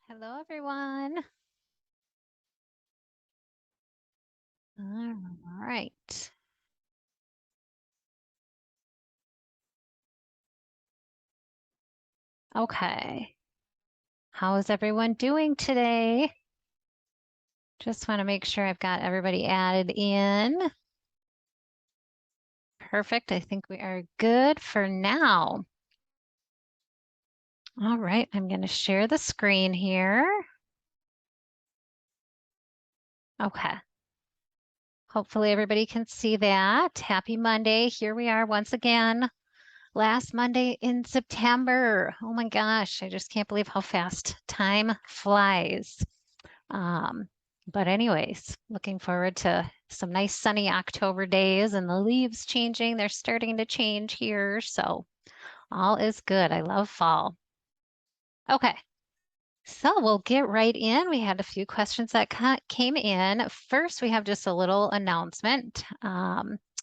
Hello, everyone. All right. Okay. How is everyone doing today? Just want to make sure I've got everybody added in. Perfect. I think we are good for now. All right. I'm going to share the screen here. Okay. Hopefully everybody can see that. Happy Monday. Here we are once again. Last Monday in September. Oh my gosh. I just can't believe how fast time flies. Um, but anyways, looking forward to some nice sunny October days and the leaves changing. They're starting to change here. So all is good. I love fall. Okay. So we'll get right in. We had a few questions that came in. First, we have just a little announcement.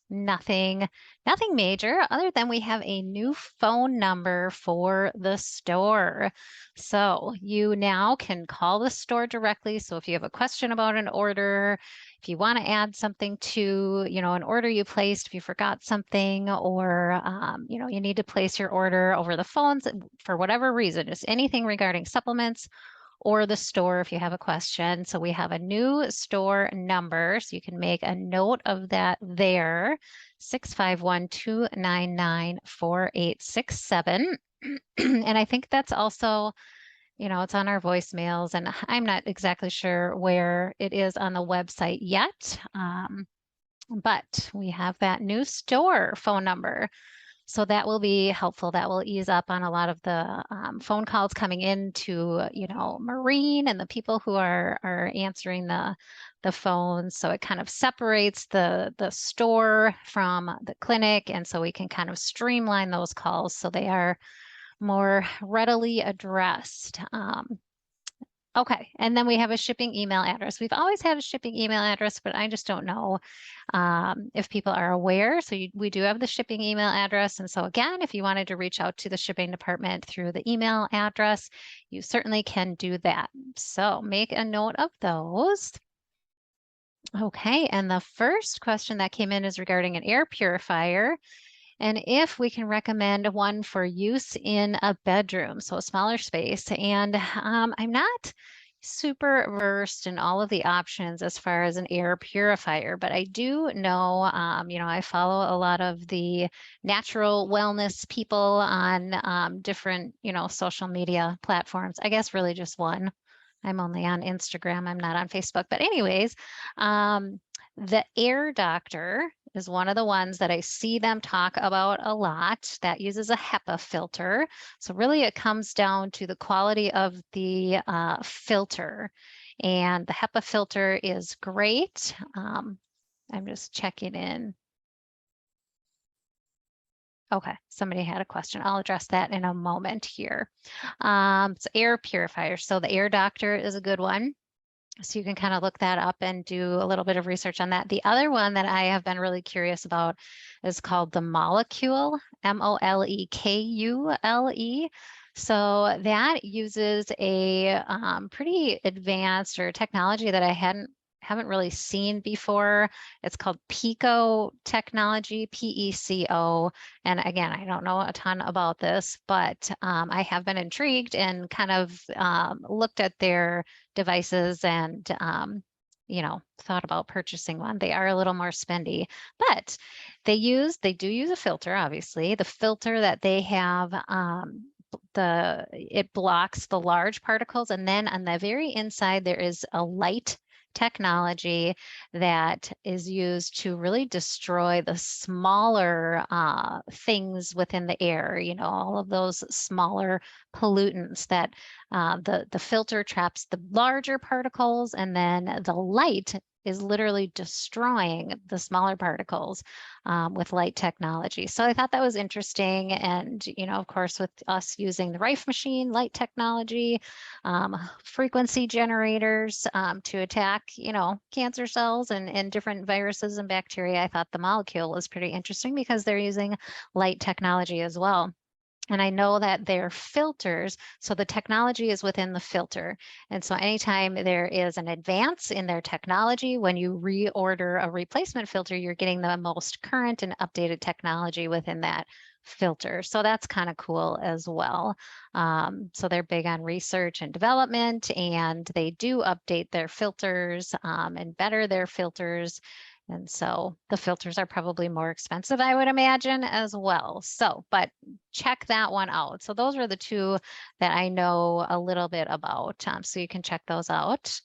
Nothing, nothing major other than we have a new phone number for the store. So you now can call the store directly. So if you have a question about an order, if you want to add something to, an order you placed, if you forgot something, or you need to place your order over the phones for whatever reason, just anything regarding supplements or the store if you have a question. So we have a new store number, so you can make a note of that there, 651-299-4867. And I think that's also, it's on our voicemails, and I'm not exactly sure where it is on the website yet. But we have that new store phone number. So that will be helpful. That will ease up on a lot of the phone calls coming in to, Maureen and the people who are answering the phones. So it kind of separates the store from the clinic, and so we can kind of streamline those calls so they are more readily addressed. Okay, and then we have a shipping email address. We've always had a shipping email address, but I just don't know if people are aware. So we do have the shipping email address. And so again, if you wanted to reach out to the shipping department through the email address, you certainly can do that. So make a note of those. Okay, and the first question that came in is regarding an air purifier, and if we can recommend one for use in a bedroom, so a smaller space. And I'm not super versed in all of the options as far as an air purifier, but I do know, I follow a lot of the natural wellness people on different, social media platforms. I guess really just one. I'm only on Instagram. I'm not on Facebook. But anyways, the Air Doctor is one of the ones that I see them talk about a lot that uses a HEPA filter. So really it comes down to the quality of the filter. And the HEPA filter is great. I'm just checking in. Okay, somebody had a question. I'll address that in a moment here. It's air purifier. So the Air Doctor is a good one. So you can kind of look that up and do a little bit of research on that. The other one that I have been really curious about is called the Molekule, Molekule. So that uses a pretty advanced or technology that I haven't really seen before. It's called Pico technology, PECO. And again, I don't know a ton about this, but I have been intrigued and kind of looked at their devices and thought about purchasing one. They are a little more spendy, but they do use a filter. Obviously, the filter that they have, it blocks the large particles, and then on the very inside there is a light technology that is used to really destroy the smaller things within the air, all of those smaller pollutants that the filter traps the larger particles, and then the light is literally destroying the smaller particles with light technology. So I thought that was interesting. And, of course, with us using the Rife machine, light technology, frequency generators to attack, cancer cells and different viruses and bacteria, I thought the Molekule was pretty interesting because they're using light technology as well. And I know that their filters, so the technology is within the filter. And so anytime there is an advance in their technology, when you reorder a replacement filter, you're getting the most current and updated technology within that filter. So that's kind of cool as well. So they're big on research and development, and they do update their filters and better their filters. And so the filters are probably more expensive, I would imagine, as well. So, but check that one out. So those are the two that I know a little bit about. So you can check those out.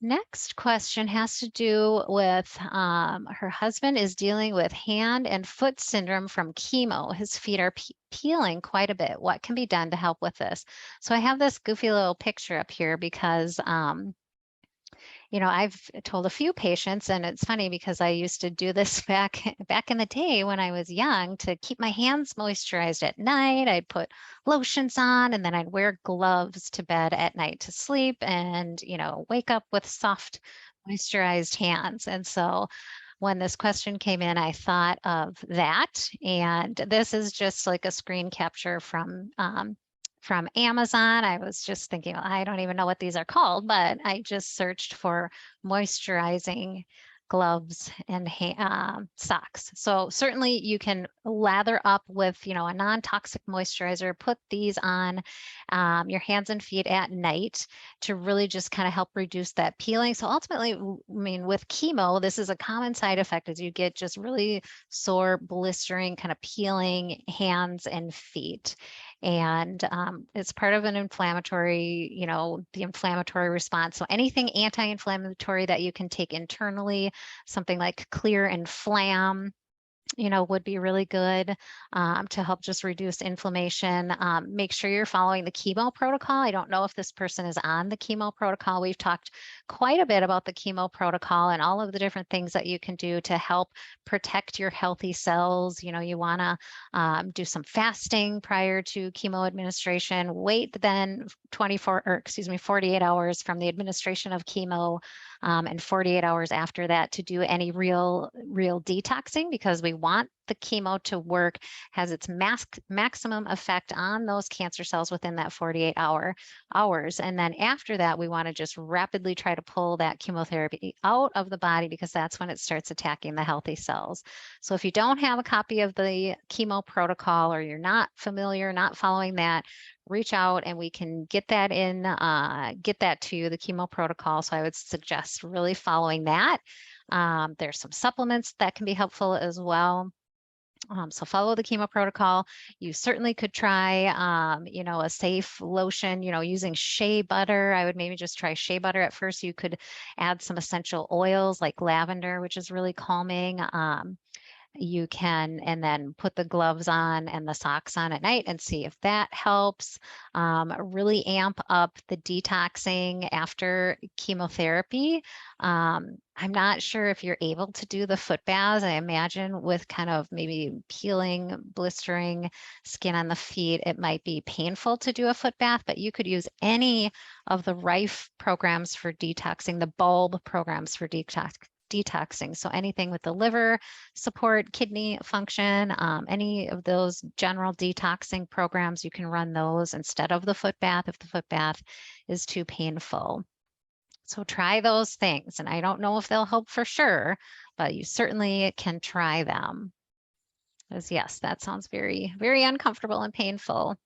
Next question has to do with her husband is dealing with hand and foot syndrome from chemo. His feet are peeling quite a bit. What can be done to help with this? So I have this goofy little picture up here because I've told a few patients, and it's funny because I used to do this back in the day when I was young to keep my hands moisturized at night. I'd put lotions on, and then I'd wear gloves to bed at night to sleep, and wake up with soft, moisturized hands. And so when this question came in, I thought of that. And this is just like a screen capture from Amazon. I was just thinking, well, I don't even know what these are called, but I just searched for moisturizing gloves and socks. So certainly you can lather up with, a non-toxic moisturizer, put these on your hands and feet at night to really just kind of help reduce that peeling. So ultimately, I mean, with chemo, this is a common side effect is you get just really sore, blistering, kind of peeling hands and feet. And it's part of an inflammatory, the inflammatory response. So anything anti-inflammatory that you can take internally, something like Clear and Flam, would be really good to help just reduce inflammation. Make sure you're following the chemo protocol. I don't know if this person is on the chemo protocol. We've talked quite a bit about the chemo protocol and all of the different things that you can do to help protect your healthy cells. You want to do some fasting prior to chemo administration, wait then 48 hours from the administration of chemo, and 48 hours after that to do any real detoxing, because we want the chemo to work, has its maximum effect on those cancer cells within that 48 hours. And then after that, we want to just rapidly try to pull that chemotherapy out of the body, because that's when it starts attacking the healthy cells. So if you don't have a copy of the chemo protocol, or you're not familiar, not following that, reach out and we can get that get that to you, the chemo protocol. So I would suggest really following that. There's some supplements that can be helpful as well. So follow the chemo protocol. You certainly could try, a safe lotion, using shea butter. I would maybe just try shea butter at first. You could add some essential oils like lavender, which is really calming. You can, and then put the gloves on and the socks on at night and see if that helps. Really amp up the detoxing after chemotherapy. I'm not sure if you're able to do the foot baths. I imagine with kind of maybe peeling, blistering skin on the feet, it might be painful to do a foot bath, but you could use any of the Rife programs for detoxing, the bulb programs for detoxing. So anything with the liver support, kidney function, any of those general detoxing programs, you can run those instead of the foot bath if the foot bath is too painful. So try those things. And I don't know if they'll help for sure, but you certainly can try them. Because yes, that sounds very, very uncomfortable and painful.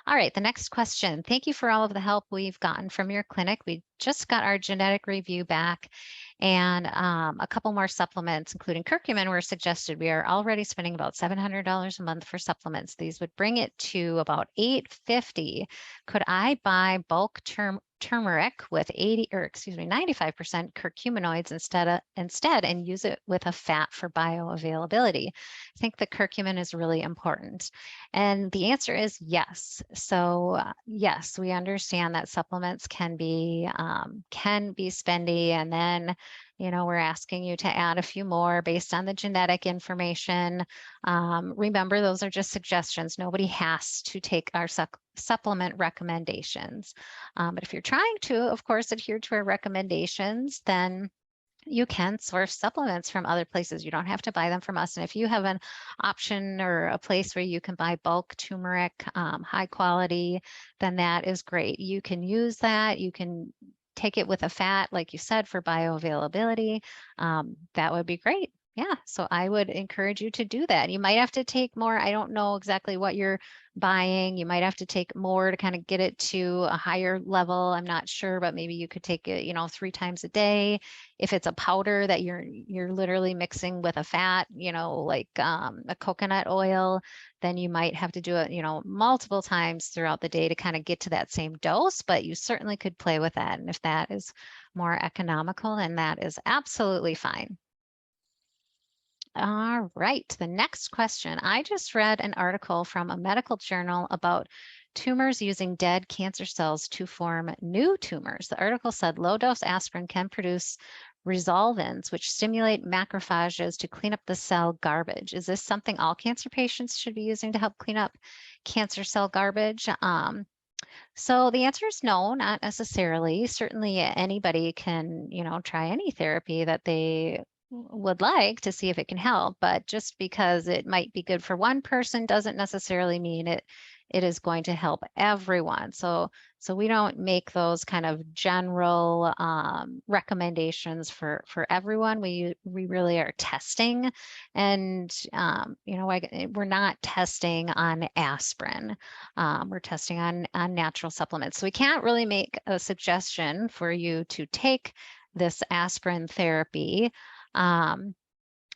All right, the next question. Thank you for all of the help we've gotten from your clinic. We just got our genetic review back, and a couple more supplements, including curcumin, were suggested. We are already spending about $700 a month for supplements. These would bring it to about $850. Could I buy bulk turmeric with 95% curcuminoids instead and use it with a fat for bioavailability? I think the curcumin is really important. And the answer is yes. So yes, we understand that supplements can be spendy, and then we're asking you to add a few more based on the genetic information. Remember, those are just suggestions. Nobody has to take our supplement recommendations. But if you're trying to, of course, adhere to our recommendations, then you can source supplements from other places. You don't have to buy them from us. And if you have an option or a place where you can buy bulk turmeric, high quality, then that is great. You can use that. You can take it with a fat, like you said, for bioavailability. That would be great. Yeah, so I would encourage you to do that. You might have to take more. I don't know exactly what you're buying. You might have to take more to kind of get it to a higher level. I'm not sure, but maybe you could take it, 3 times a day. If it's a powder that you're literally mixing with a fat, like a coconut oil, then you might have to do it, multiple times throughout the day to kind of get to that same dose, but you certainly could play with that. And if that is more economical, then that is absolutely fine. All right, the next question. I just read an article from a medical journal about tumors using dead cancer cells to form new tumors. The article said low-dose aspirin can produce resolvins, which stimulate macrophages to clean up the cell garbage. Is this something all cancer patients should be using to help clean up cancer cell garbage? So the answer is no, not necessarily. Certainly anybody can, try any therapy that they would like to see if it can help, but just because it might be good for one person doesn't necessarily mean it is going to help everyone. So we don't make those kind of general recommendations for everyone. We really are testing, and we're not testing on aspirin. We're testing on natural supplements. So we can't really make a suggestion for you to take this aspirin therapy.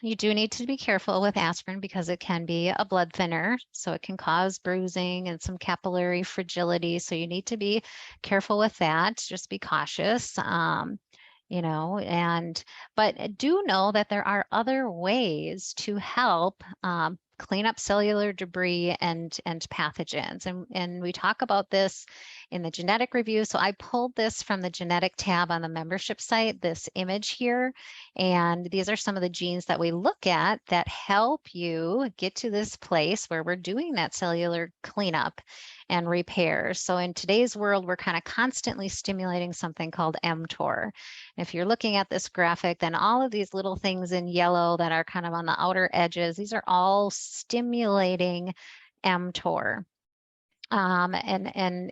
You do need to be careful with aspirin because it can be a blood thinner, so it can cause bruising and some capillary fragility. So you need to be careful with that. Just be cautious. But do know that there are other ways to help clean up cellular debris and pathogens. And we talk about this in the genetic review. So I pulled this from the genetic tab on the membership site, this image here. And these are some of the genes that we look at that help you get to this place where we're doing that cellular cleanup and repair. So in today's world, we're kind of constantly stimulating something called mTOR. If you're looking at this graphic, then all of these little things in yellow that are kind of on the outer edges, these are all stimulating mTOR. And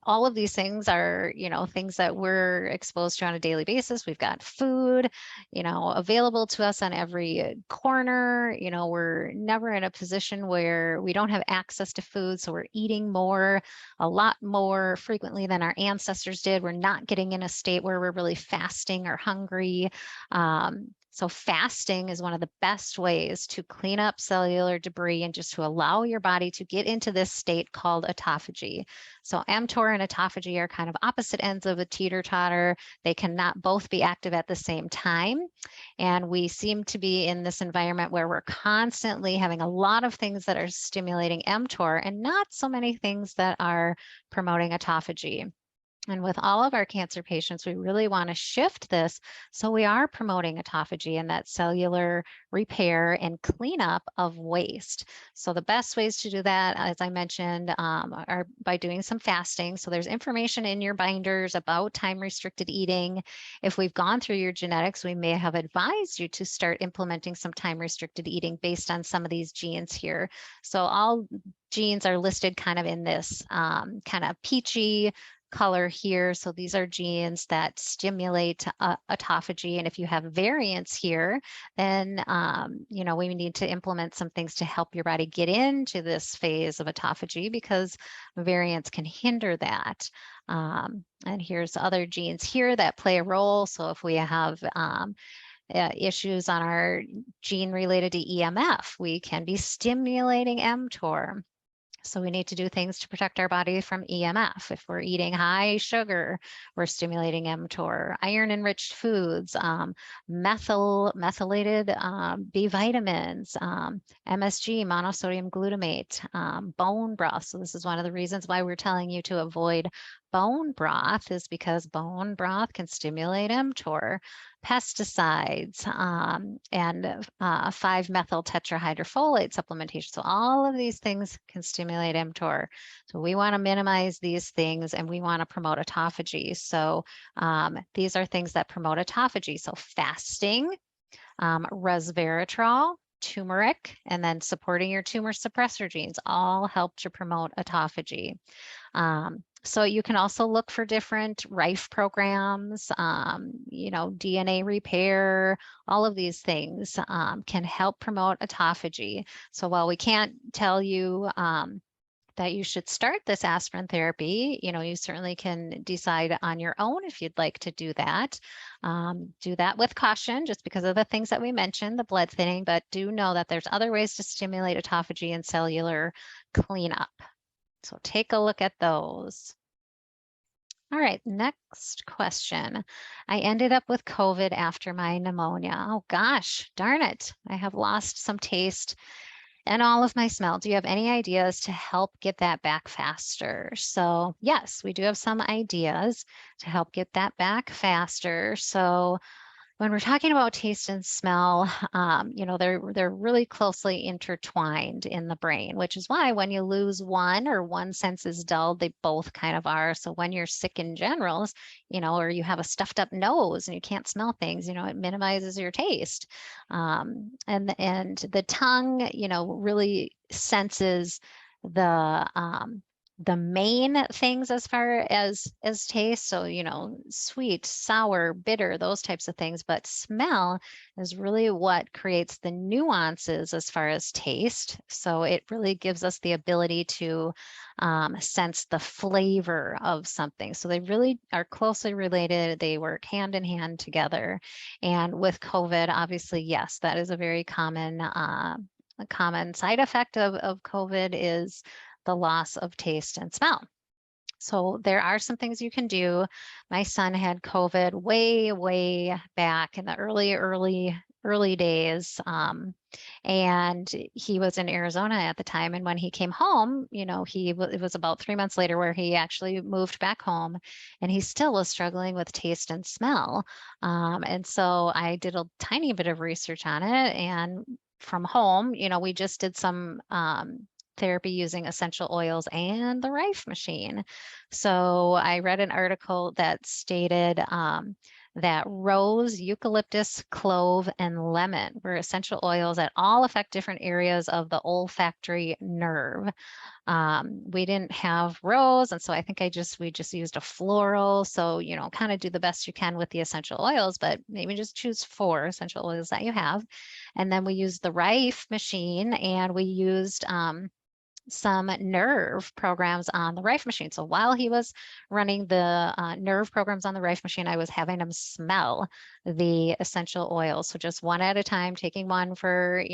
all of these things are, things that we're exposed to on a daily basis. We've got food, available to us on every corner. We're never in a position where we don't have access to food. So we're eating a lot more frequently than our ancestors did. We're not getting in a state where we're really fasting or hungry. So fasting is one of the best ways to clean up cellular debris and just to allow your body to get into this state called autophagy. So mTOR and autophagy are kind of opposite ends of a teeter-totter. They cannot both be active at the same time. And we seem to be in this environment where we're constantly having a lot of things that are stimulating mTOR and not so many things that are promoting autophagy. And with all of our cancer patients, we really want to shift this so we are promoting autophagy and that cellular repair and cleanup of waste. So the best ways to do that, as I mentioned, are by doing some fasting. So there's information in your binders about time-restricted eating. If we've gone through your genetics, we may have advised you to start implementing some time-restricted eating based on some of these genes here. So all genes are listed kind of in this kind of peachy color here. So these are genes that stimulate autophagy. And if you have variants here, then, we need to implement some things to help your body get into this phase of autophagy because variants can hinder that. And here's other genes here that play a role. So if we have issues on our gene related to EMF, we can be stimulating mTOR. So we need to do things to protect our body from EMF. If we're eating high sugar, we're stimulating mTOR. Iron-enriched foods, methylated B vitamins, MSG, monosodium glutamate, bone broth. So this is one of the reasons why we're telling you to avoid bone broth is because bone broth can stimulate mTOR, pesticides, and 5-methyl tetrahydrofolate supplementation. So all of these things can stimulate mTOR. So we want to minimize these things, and we want to promote autophagy. So these are things that promote autophagy. So fasting, resveratrol, turmeric, and then supporting your tumor suppressor genes all help to promote autophagy. So you can also look for different Rife programs, DNA repair, all of these things can help promote autophagy. So while we can't tell you that you should start this aspirin therapy, you certainly can decide on your own if you'd like to do that. Do that with caution, just because of the things that we mentioned, the blood thinning, but do know that there's other ways to stimulate autophagy and cellular cleanup. So take a look at those. All right, next question. I ended up with COVID after my pneumonia. Oh gosh, darn it. I have lost some taste and all of my smell. Do you have any ideas to help get that back faster? So yes, we do have some ideas to help get that back faster. So when we're talking about taste and smell, they're really closely intertwined in the brain, which is why when you lose one or one sense is dulled, they both kind of are. So when you're sick in general, or you have a stuffed up nose and you can't smell things, it minimizes your taste. And the tongue, really senses the main things as far as taste. So, sweet, sour, bitter, those types of things. But smell is really what creates the nuances as far as taste. So it really gives us the ability to sense the flavor of something. So they really are closely related. They work hand in hand together. And with COVID, obviously, yes, that is a very common side effect of COVID is the loss of taste and smell. So there are some things you can do. My son had COVID way back in the early days. And he was in Arizona at the time. And when he came home, it was about 3 months later where he actually moved back home, and he still was struggling with taste and smell. And so I did a tiny bit of research on it, and from home, we just did some therapy using essential oils and the Rife machine. So I read an article that stated that rose, eucalyptus, clove, and lemon were essential oils that all affect different areas of the olfactory nerve. We didn't have rose, and so I think we just used a floral. So, kind of do the best you can with the essential oils, but maybe just choose 4 essential oils that you have. And then we used the Rife machine, and we used some nerve programs on the Rife machine. So while he was running the nerve programs on the Rife machine, I was having him smell the essential oils. So just one at a time, taking one for,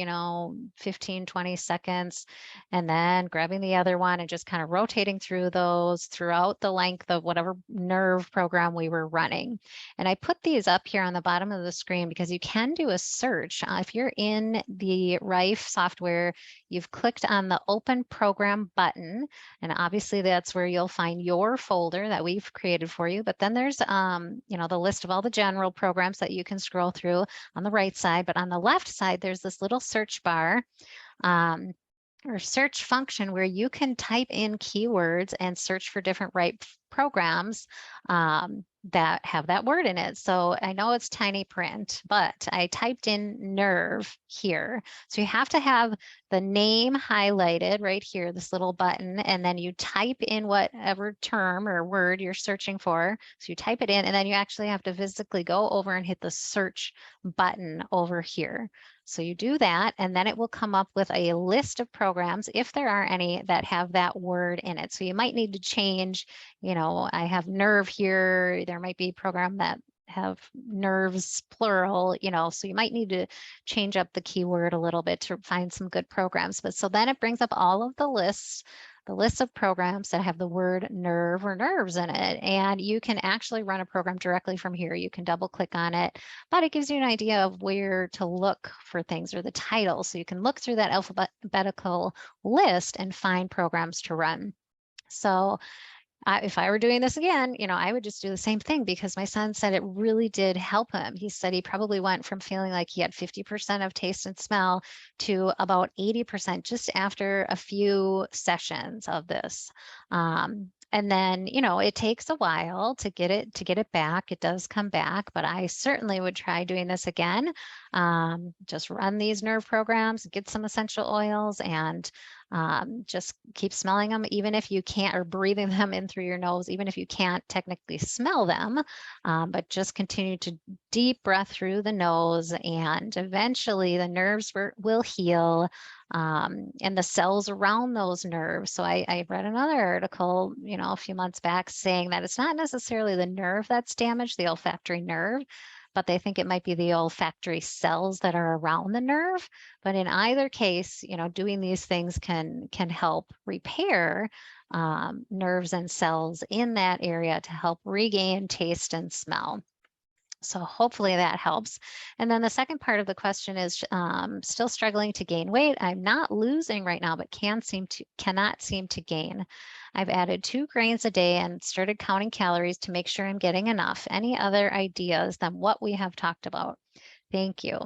15, 20 seconds, and then grabbing the other one and just kind of rotating through those throughout the length of whatever nerve program we were running. And I put these up here on the bottom of the screen because you can do a search. If you're in the Rife software, you've clicked on the Open Program button, and obviously that's where you'll find your folder that we've created for you. But then there's, the list of all the general programs that you can scroll through on the right side. But on the left side, there's this little search bar or search function where you can type in keywords and search for different Rife programs that have that word in it. So I know it's tiny print, but I typed in nerve here. So you have to have the name highlighted right here, this little button, and then you type in whatever term or word you're searching for. So you type it in, and then you actually have to physically go over and hit the search button over here. So you do that, and then it will come up with a list of programs, if there are any, that have that word in it. So you might need to change, I have nerve here. There might be a program that have nerves plural, so you might need to change up the keyword a little bit to find some good programs. But so then it brings up all of the lists of programs that have the word nerve or nerves in it. And you can actually run a program directly from here. You can double click on it, but it gives you an idea of where to look for things or the title. So you can look through that alphabetical list and find programs to run. So if I were doing this again, I would just do the same thing, because my son said it really did help him. He said he probably went from feeling like he had 50% of taste and smell to about 80% just after a few sessions of this. And then, it takes a while to get it back. It does come back, but I certainly would try doing this again. Just run these nerve programs, get some essential oils, and just keep smelling them, even if you can't, or breathing them in through your nose, even if you can't technically smell them, but just continue to deep breath through the nose, and eventually the nerves will heal, and the cells around those nerves. So I read another article, a few months back, saying that it's not necessarily the nerve that's damaged, the olfactory nerve, but they think it might be the olfactory cells that are around the nerve. But in either case, doing these things can help repair nerves and cells in that area to help regain taste and smell. So hopefully that helps. And then the second part of the question is, still struggling to gain weight. I'm not losing right now, but cannot seem to gain. I've added 2 grains a day and started counting calories to make sure I'm getting enough. Any other ideas than what we have talked about? Thank you.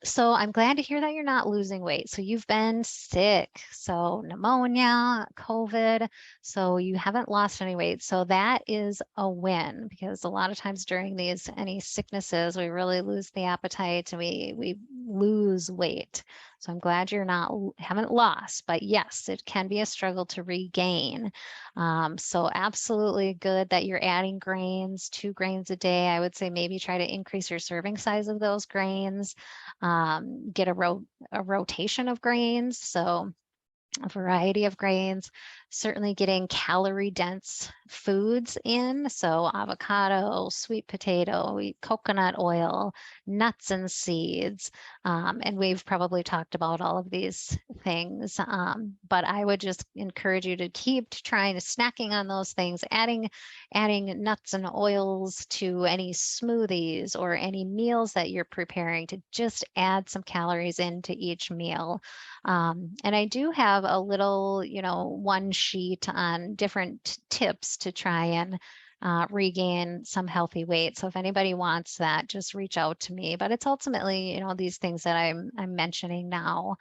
So I'm glad to hear that you're not losing weight. So you've been sick, so pneumonia, COVID, so you haven't lost any weight. So that is a win, because a lot of times during any sicknesses, we really lose the appetite and we lose weight. So I'm glad haven't lost, but yes, it can be a struggle to regain. So absolutely good that you're adding grains, 2 grains a day. I would say maybe try to increase your serving size of those grains, get a rotation of grains. So a variety of grains, certainly getting calorie dense foods in. So avocado, sweet potato, coconut oil, nuts and seeds. And we've probably talked about all of these things. But I would just encourage you to keep trying to snacking on those things, adding nuts and oils to any smoothies or any meals that you're preparing, to just add some calories into each meal. And I do have a little, one sheet on different tips to try and regain some healthy weight. So if anybody wants that, just reach out to me. But it's ultimately, these things that I'm mentioning now.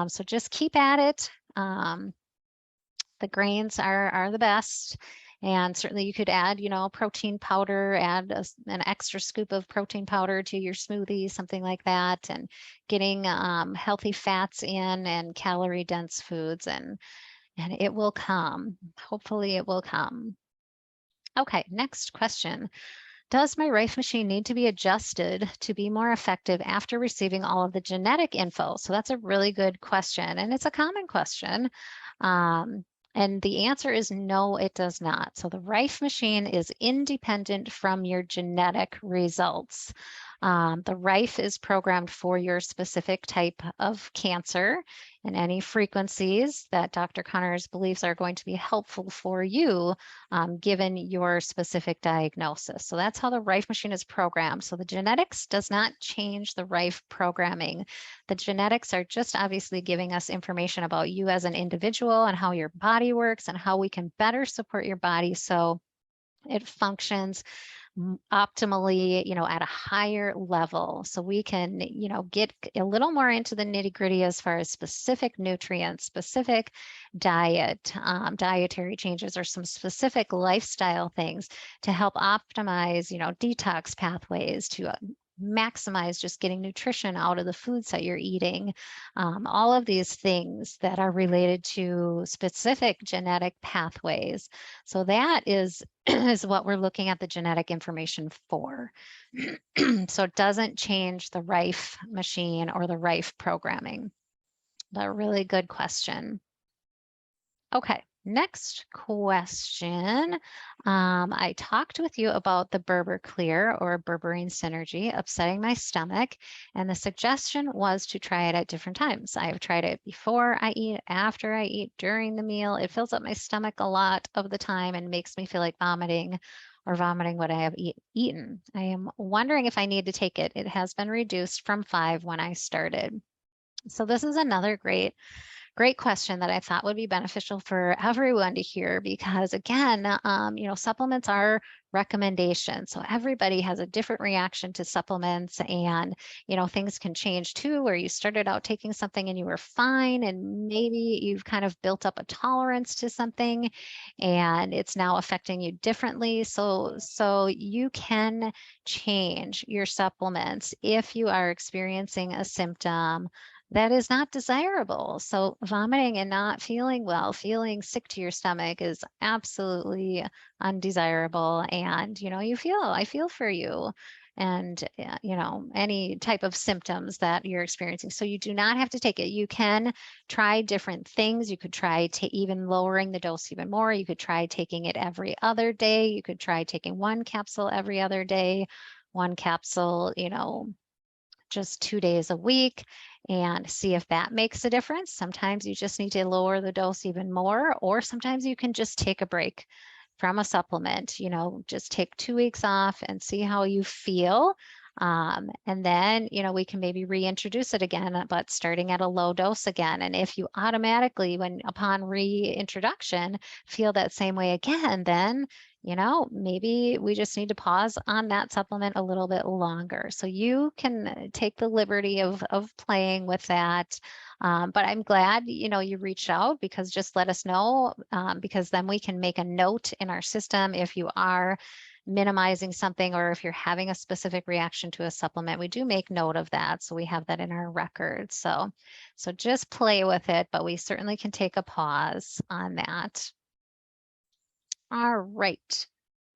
So just keep at it. The grains are the best. And certainly you could add, protein powder, add an extra scoop of protein powder to your smoothie, something like that, and getting healthy fats in and calorie dense foods, and it will come. Hopefully it will come. Okay, next question. Does my Rife machine need to be adjusted to be more effective after receiving all of the genetic info? So that's a really good question, and it's a common question. And the answer is no, it does not. So the Rife machine is independent from your genetic results. The Rife is programmed for your specific type of cancer and any frequencies that Dr. Connors believes are going to be helpful for you, given your specific diagnosis. So that's how the Rife machine is programmed. So the genetics does not change the Rife programming. The genetics are just obviously giving us information about you as an individual and how your body works and how we can better support your body so it functions optimally, at a higher level. So we can, get a little more into the nitty gritty as far as specific nutrients, specific diet, dietary changes, or some specific lifestyle things to help optimize, detox pathways to maximize just getting nutrition out of the foods that you're eating. All of these things that are related to specific genetic pathways. So that is what we're looking at the genetic information for. So it doesn't change the Rife machine or the Rife programming. But a really good question. Okay, next question. I talked with you about the Berber Clear or berberine synergy upsetting my stomach, and the suggestion was to try it at different times. I have tried it before I eat, after I eat, during the meal. It fills up my stomach a lot of the time and makes me feel like vomiting or vomiting what I have eaten. I am wondering if I need to take it. It has been reduced from 5 when I started. So this is another great Great question that I thought would be beneficial for everyone to hear because again, supplements are recommendations. So everybody has a different reaction to supplements and, things can change too, where you started out taking something and you were fine and maybe you've kind of built up a tolerance to something and it's now affecting you differently. So you can change your supplements if you are experiencing a symptom that is not desirable. So vomiting and not feeling well, feeling sick to your stomach is absolutely undesirable. And, I feel for you and, any type of symptoms that you're experiencing. So you do not have to take it. You can try different things. You could try even lowering the dose even more. You could try taking it every other day. You could try taking one capsule every other day, one capsule, just 2 days a week and see if that makes a difference. Sometimes you just need to lower the dose even more, or sometimes you can just take a break from a supplement, just take 2 weeks off and see how you feel. And then, we can maybe reintroduce it again, but starting at a low dose again. And if you automatically, upon reintroduction, feel that same way again, then maybe we just need to pause on that supplement a little bit longer. So you can take the liberty of playing with that. But I'm glad, you reached out because just let us know because then we can make a note in our system if you are minimizing something or if you're having a specific reaction to a supplement. We do make note of that. So we have that in our records. So just play with it, but we certainly can take a pause on that. All right.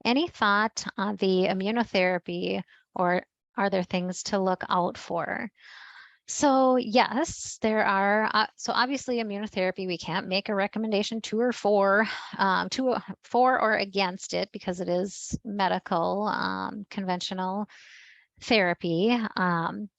Any thought on the immunotherapy, or are there things to look out for? So yes, there are. So obviously immunotherapy, we can't make a recommendation for or against it because it is medical, conventional therapy.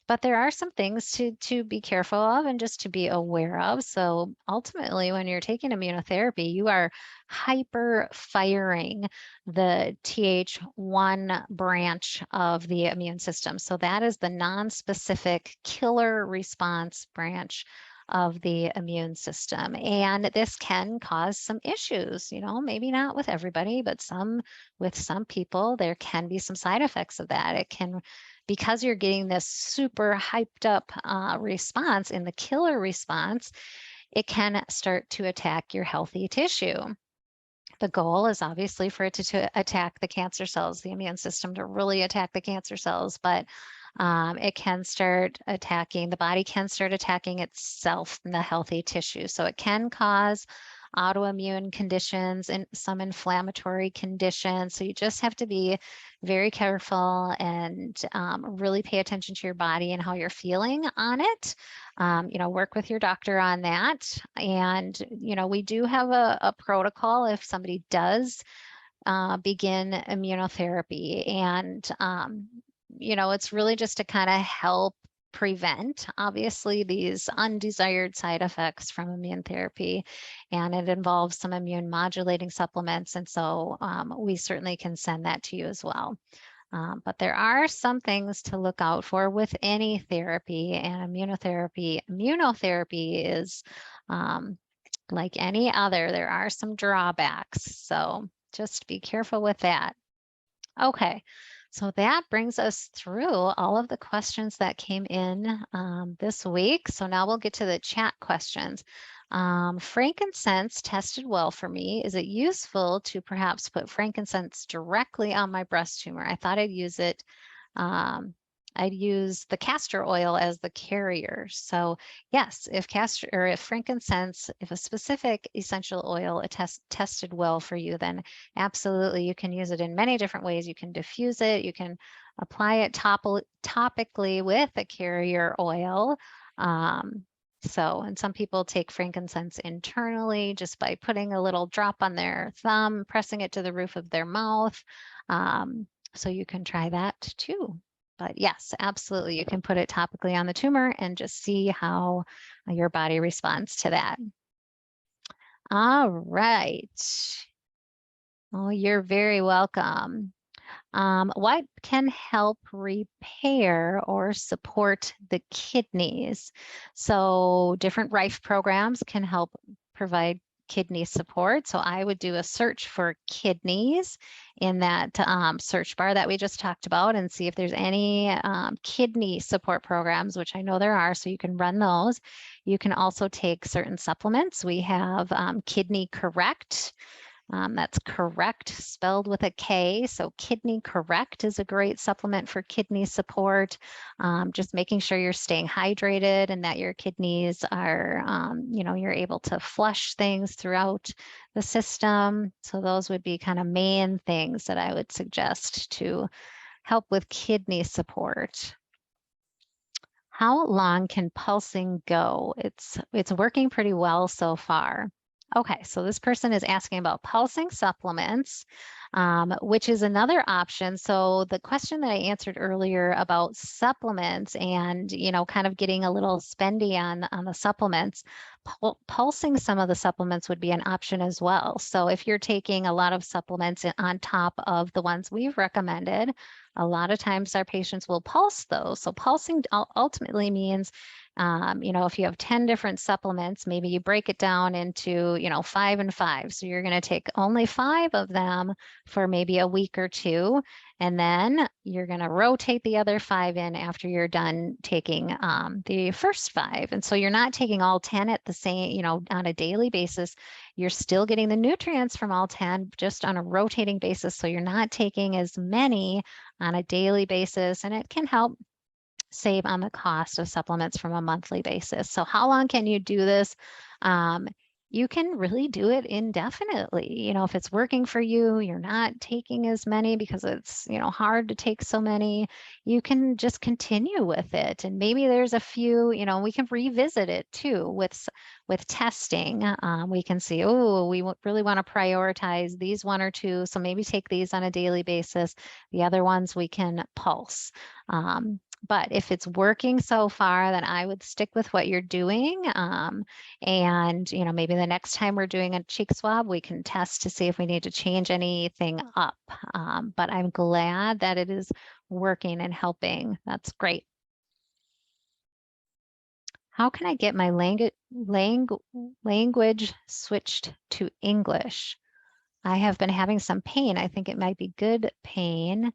But there are some things to be careful of and just to be aware of. So ultimately, when you're taking immunotherapy, you are hyper firing the Th1 branch of the immune system. So that is the non-specific killer response branch of the immune system. And this can cause some issues, maybe not with everybody, but with some people, there can be some side effects of that. It can, because you're getting this super hyped up response in the killer response, it can start to attack your healthy tissue. The goal is obviously for it to attack the cancer cells, the immune system to really attack the cancer cells, but it can start attacking, the body can start attacking itself in the healthy tissue. So it can cause autoimmune conditions and some inflammatory conditions. So you just have to be very careful and really pay attention to your body and how you're feeling on it. Work with your doctor on that. And, we do have a protocol if somebody does begin immunotherapy. And, it's really just to kind of help prevent, obviously, these undesired side effects from immune therapy. And it involves some immune modulating supplements. And so we certainly can send that to you as well. But there are some things to look out for with any therapy, and immunotherapy is like any other, there are some drawbacks. So just be careful with that. Okay, so that brings us through all of the questions that came in this week. So now we'll get to the chat questions. Frankincense tested well for me. Is it useful to perhaps put frankincense directly on my breast tumor? I thought I'd use it. I'd use the castor oil as the carrier. So yes, if frankincense, if a specific essential oil tested well for you, then absolutely you can use it in many different ways. You can diffuse it, you can apply it topically with a carrier oil. And some people take frankincense internally just by putting a little drop on their thumb, pressing it to the roof of their mouth. So you can try that too. But yes, absolutely, you can put it topically on the tumor and just see how your body responds to that. All right. Oh, you're very welcome. What can help repair or support the kidneys? So different Rife programs can help provide kidney support. So I would do a search for kidneys in that search bar that we just talked about and see if there's any kidney support programs, which I know there are, so you can run those. You can also take certain supplements. We have Kidney Correct. That's correct spelled with a K. So Kidney Correct is a great supplement for kidney support. Just making sure you're staying hydrated and that your kidneys are, you're able to flush things throughout the system. So those would be kind of main things that I would suggest to help with kidney support. How long can pulsing go? It's working pretty well so far. Okay, so this person is asking about pulsing supplements, which is another option. So the question that I answered earlier about supplements and, kind of getting a little spendy on the supplements, pulsing some of the supplements would be an option as well. So if you're taking a lot of supplements on top of the ones we've recommended, a lot of times our patients will pulse those. So pulsing ultimately means, if you have 10 different supplements, maybe you break it down into, 5 and 5. So you're going to take only 5 of them for maybe a week or 2. And then you're going to rotate the other 5 in after you're done taking the first 5. And so you're not taking all 10 at the same, on a daily basis. You're still getting the nutrients from all 10 just on a rotating basis. So you're not taking as many on a daily basis, and it can help save on the cost of supplements from a monthly basis. So how long can you do this? You can really do it indefinitely. If it's working for you, you're not taking as many because it's, hard to take so many, you can just continue with it. And maybe there's a few, we can revisit it too with testing. We can see, we really want to prioritize these 1 or 2. So maybe take these on a daily basis. The other ones we can pulse. But if it's working so far, then I would stick with what you're doing. And, maybe the next time we're doing a cheek swab, we can test to see if we need to change anything up. But I'm glad that it is working and helping. That's great. How can I get my language switched to English? I have been having some pain. I think it might be good pain.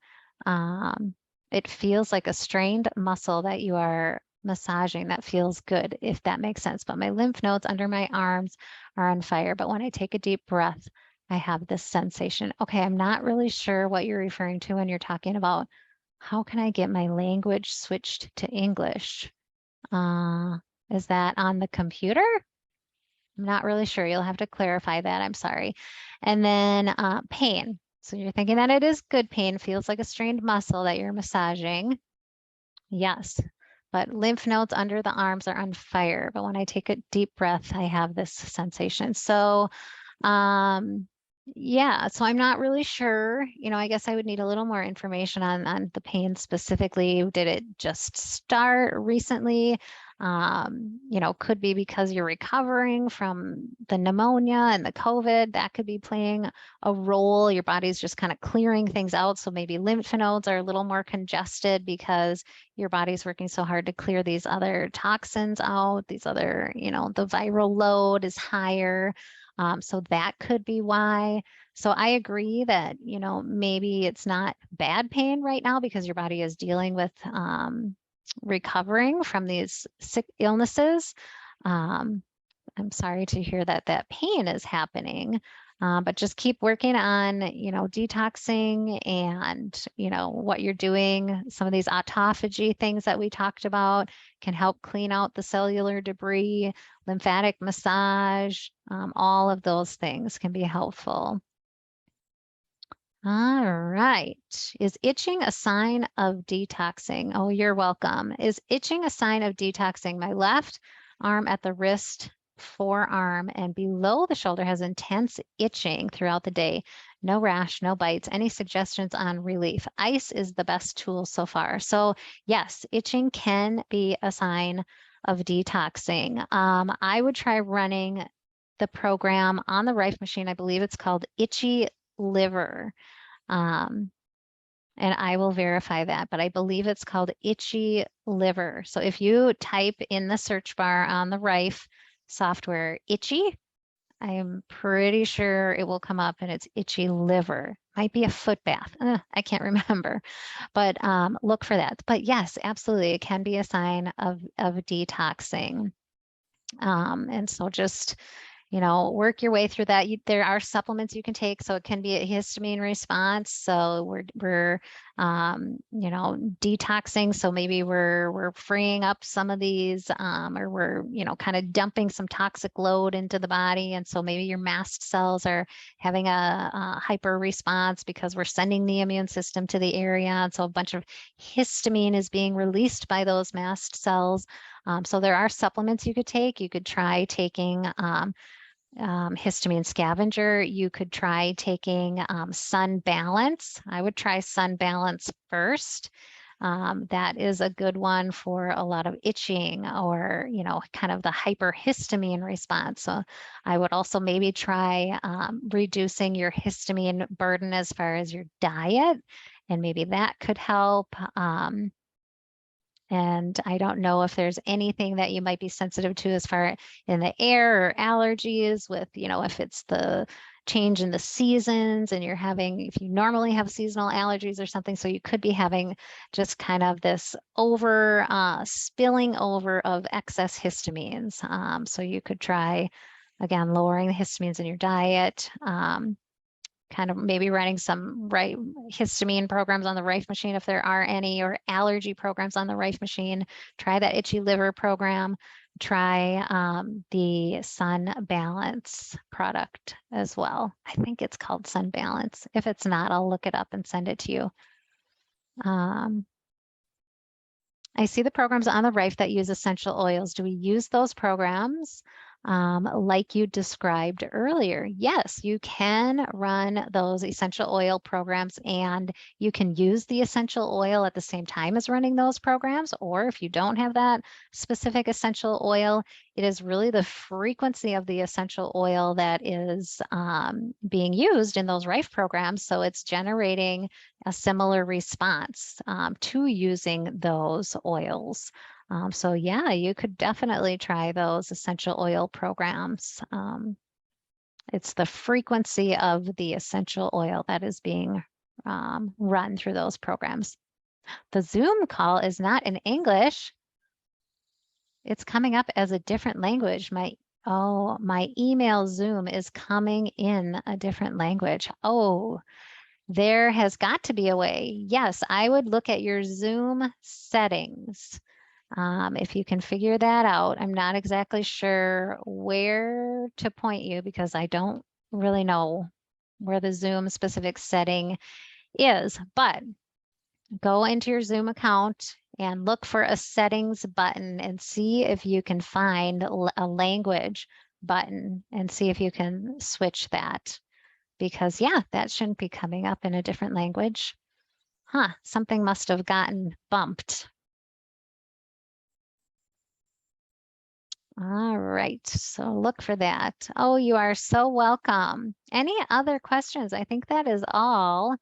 It feels like a strained muscle that you are massaging. That feels good, if that makes sense. But my lymph nodes under my arms are on fire. But when I take a deep breath, I have this sensation. Okay, I'm not really sure what you're referring to when you're talking about how can I get my language switched to English? Is that on the computer? I'm not really sure. You'll have to clarify that. I'm sorry. And then pain. So you're thinking that it is good pain, feels like a strained muscle that you're massaging. Yes, but lymph nodes under the arms are on fire. But when I take a deep breath, I have this sensation. So yeah, so I'm not really sure. I guess I would need a little more information on the pain specifically. Did it just start recently? Could be because you're recovering from the pneumonia and the COVID. That could be playing a role. Your body's just kind of clearing things out. So maybe lymph nodes are a little more congested because your body's working so hard to clear these other toxins out. These other, the viral load is higher. So that could be why. So I agree that, maybe it's not bad pain right now because your body is dealing with recovering from these sick illnesses. I'm sorry to hear that pain is happening, but just keep working on, detoxing and, what you're doing. Some of these autophagy things that we talked about can help clean out the cellular debris, lymphatic massage, all of those things can be helpful. All right. Is itching a sign of detoxing? Oh, you're welcome. Is itching a sign of detoxing? My left arm at the wrist, forearm, and below the shoulder has intense itching throughout the day. No rash, no bites. Any suggestions on relief? Ice is the best tool so far. So yes, itching can be a sign of detoxing. I would try running the program on the Rife machine. I believe it's called Itchy Liver. And I will verify that, but I believe it's called itchy liver. So if you type in the search bar on the Rife software, itchy, I am pretty sure it will come up and it's itchy liver. Might be a foot bath. I can't remember, but look for that. But yes, absolutely, it can be a sign of detoxing. And so just, work your way through that. There are supplements you can take, so it can be a histamine response. So we're detoxing. So maybe we're freeing up some of these, or we're, kind of dumping some toxic load into the body. And so maybe your mast cells are having a hyper response because we're sending the immune system to the area. And so a bunch of histamine is being released by those mast cells. So there are supplements you could take. You could try taking histamine scavenger. You could try taking Sun Balance. I would try Sun Balance first. That is a good one for a lot of itching or, kind of the hyperhistamine response. So I would also maybe try reducing your histamine burden as far as your diet, and maybe that could help. And I don't know if there's anything that you might be sensitive to as far in the air or allergies with, if it's the change in the seasons and you're having, if you normally have seasonal allergies or something, so you could be having just kind of this spilling over of excess histamines. So you could try, again, lowering the histamines in your diet. Kind of maybe running some histamine programs on the Rife machine if there are any, or allergy programs on the Rife machine. Try that itchy liver program. Try the Sun Balance product as well. I think it's called Sun Balance. If it's not, I'll look it up and send it to you. I see the programs on the Rife that use essential oils. Do we use those programs? Like you described earlier, yes, you can run those essential oil programs and you can use the essential oil at the same time as running those programs. Or if you don't have that specific essential oil, it is really the frequency of the essential oil that is being used in those Rife programs. So it's generating a similar response to using those oils. So yeah, you could definitely try those essential oil programs. It's the frequency of the essential oil that is being run through those programs. The Zoom call is not in English. It's coming up as a different language. My email Zoom is coming in a different language. Oh, there has got to be a way. Yes, I would look at your Zoom settings. If you can figure that out. I'm not exactly sure where to point you because I don't really know where the Zoom specific setting is, but go into your Zoom account and look for a settings button and see if you can find a language button and see if you can switch that. Because yeah, that shouldn't be coming up in a different language. Something must have gotten bumped. All right, so look for that. Oh, you are so welcome. Any other questions? I think that is all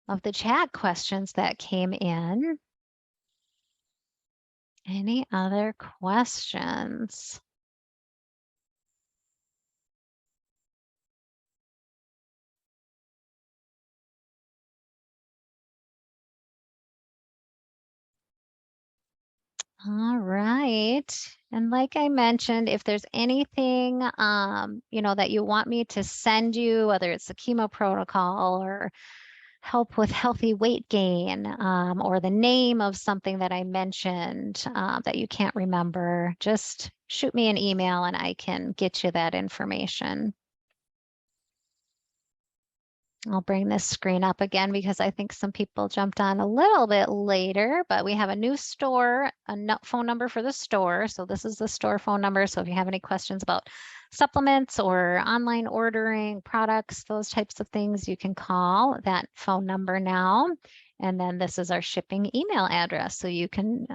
of the chat questions that came in. Any other questions? All right. And like I mentioned, if there's anything, that you want me to send you, whether it's the chemo protocol or help with healthy weight gain, or the name of something that I mentioned that you can't remember, just shoot me an email and I can get you that information. I'll bring this screen up again because I think some people jumped on a little bit later, but we have a new store, phone number for the store. So this is the store phone number. So if you have any questions about supplements or online ordering products, those types of things, you can call that phone number now. And then this is our shipping email address. So you can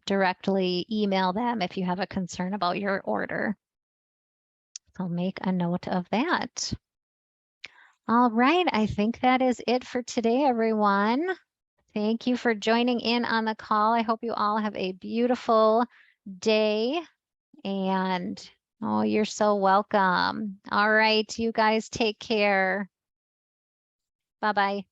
directly email them if you have a concern about your order. So make a note of that. All right, I think that is it for today, everyone. Thank you for joining in on the call. I hope you all have a beautiful day. And oh, you're so welcome. All right, you guys take care. Bye-bye.